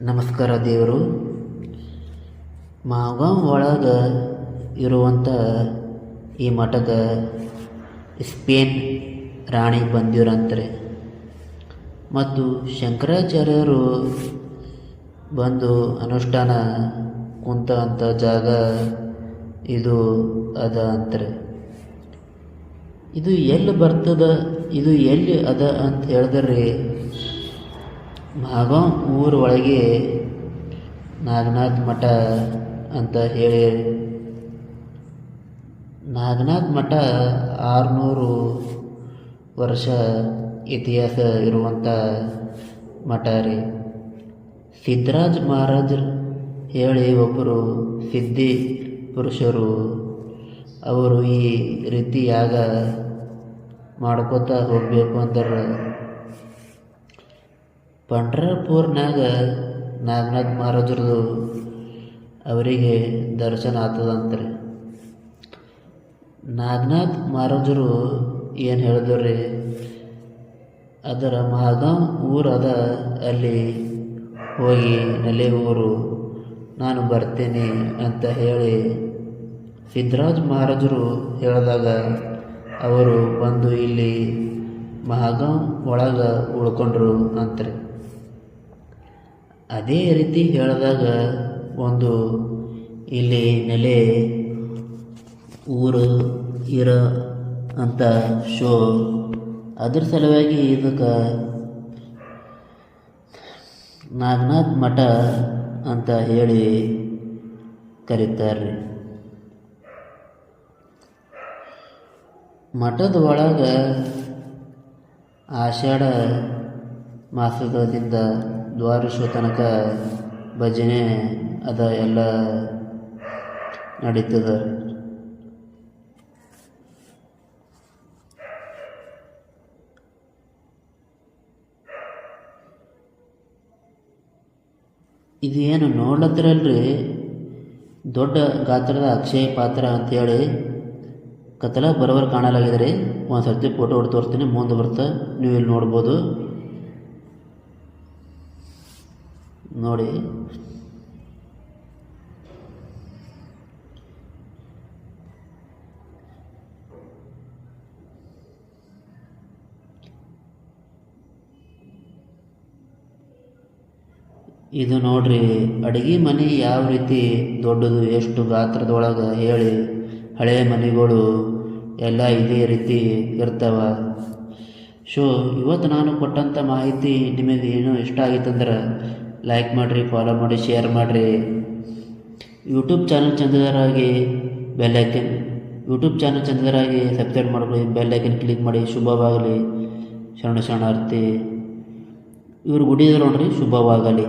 ನಮಸ್ಕಾರ ದೇವರು. ಮಾಗಾಂವ್ ಒಳಗೆ ಇರುವಂಥ ಈ ಮಠದ ಸ್ಪೇನ್ ರಾಣಿ ಬಂದಿರಂತಾರೆ ಮತ್ತು ಶಂಕರಾಚಾರ್ಯರು ಬಂದು ಅನುಷ್ಠಾನ ಕುಂತ ಅಂಥ ಜಾಗ ಇದು ಅದ ಅಂತಾರೆ. ಇದು ಎಲ್ಲಿ ಬರ್ತದ, ಇದು ಎಲ್ಲಿ ಅದ ಅಂತ ಹೇಳಿದ್ರೆ ಮಾಗಾಂವ್ ಊರ ಒಳಗೆ ನಾಗನಾಥ ಮಠ ಅಂತ ಹೇಳಿ. ನಾಗನಾಥ ಮಠ 600 ವರ್ಷ ಇತಿಹಾಸ ಇರುವಂಥ ಮಠ ರೀ. ಸಿದ್ದರಾಜ ಮಹಾರಾಜರು ಹೇಳಿ ಒಬ್ಬರು ಸಿದ್ಧಿ ಪುರುಷರು, ಅವರು ಈ ರೀತಿ ಯಾಗ ಮಾಡ್ಕೋತಾ ಹೋಗಬೇಕು ಅಂದ್ರೆ ಪಂಢರಪುರ್ನಾಗ ನಾಗನಾಥ ಮಹಾರಾಜರದು ಅವರಿಗೆ ದರ್ಶನ ಆಗ್ತದಂತ್ರಿ. ನಾಗನಾಥ ಮಹಾರಾಜರು ಏನು ಹೇಳಿದ್ರಿ, ಅದರ ಮಾಗಾಂವ್ ಊರು ಅದ, ಅಲ್ಲಿ ಹೋಗಿ ನೆಲೆ ಊರು, ನಾನು ಬರ್ತೇನೆ ಅಂತ ಹೇಳಿ ಸಿದ್ದರಾಜ ಮಹಾರಾಜರು ಹೇಳಿದಾಗ ಅವರು ಬಂದು ಇಲ್ಲಿ ಮಾಗಾಂವ್ ಒಳಗೆ ಉಳ್ಕೊಂಡ್ರು ಅಂತ್ರಿ. ಅದೇ ರೀತಿ ಹೇಳಿದಾಗ ಒಂದು ಇಲ್ಲಿ ನೆಲೆ ಊರು ಇರೋ ಅಂತ ಶೋ, ಅದ್ರ ಸಲುವಾಗಿ ಇದಕ್ಕೆ ನಾಗನಾಥ ಮಠ ಅಂತ ಹೇಳಿ ಕರೀತಾರೆ. ಮಠದ ಒಳಗೆ ಆಷಾಢ ಮಾಸದಿಂದ ದ್ವಾದಶ ತನಕ ಭಜನೆ ಅದ ಎಲ್ಲ ನಡೀತದ. ಇದು ಏನು ನೋಡ್ಲತ್ತಿರಲ್ರಿ, ದೊಡ್ಡ ಗಾತ್ರದ ಅಕ್ಷಯ ಪಾತ್ರ ಅಂಥೇಳಿ ಕತ್ತಲ ಬರೋಬರ್ ಕಾಣಲಾಗಿದೆ ರೀ. ಒಂದು ಸರ್ತಿ ಫೋಟೋ ಹೊಡೆದು ತೋರಿಸ್ತೀನಿ, ಮುಂದೆ ಬರ್ತಾ ನೀವು ಇಲ್ಲಿ ನೋಡ್ಬೋದು ನೋಡಿ. ಇದು ನೋಡ್ರಿ, ಅಡುಗೆ ಮನೆ ಯಾವ ರೀತಿ ದೊಡ್ಡದು, ಎಷ್ಟು ಗಾತ್ರದೊಳಗೆ ಹೇಳಿ ಹಳೆಯ ಮನೆಗಳು ಎಲ್ಲ ಇದೇ ರೀತಿ ಇರ್ತಾವ. ಇವತ್ತು ನಾನು ಕೊಟ್ಟಂಥ ಮಾಹಿತಿ ನಿಮಗೆ ಏನೋ ಇಷ್ಟ ಆಗಿತ್ತಂದ್ರೆ ಲೈಕ್ ಮಾಡಿರಿ, ಫಾಲೋ ಮಾಡಿ, ಶೇರ್ ಮಾಡಿರಿ. ಯೂಟ್ಯೂಬ್ ಚಾನಲ್ ಚಂದದಾರಾಗಿ ಚಂದದಾರಾಗಿ ಸಬ್ಸ್ಕ್ರೈಬ್ ಮಾಡ್ಕೊಳ್ಳಿ, ಬೆಲ್ಲೈಕನ್ ಕ್ಲಿಕ್ ಮಾಡಿ. ಶುಭವಾಗಲಿ. ಶರಣ ಶರಣಾರ್ಥಿ. ಇವ್ರು ಗುಡಿ ನೋಡ್ರಿ, ಶುಭವಾಗಲಿ.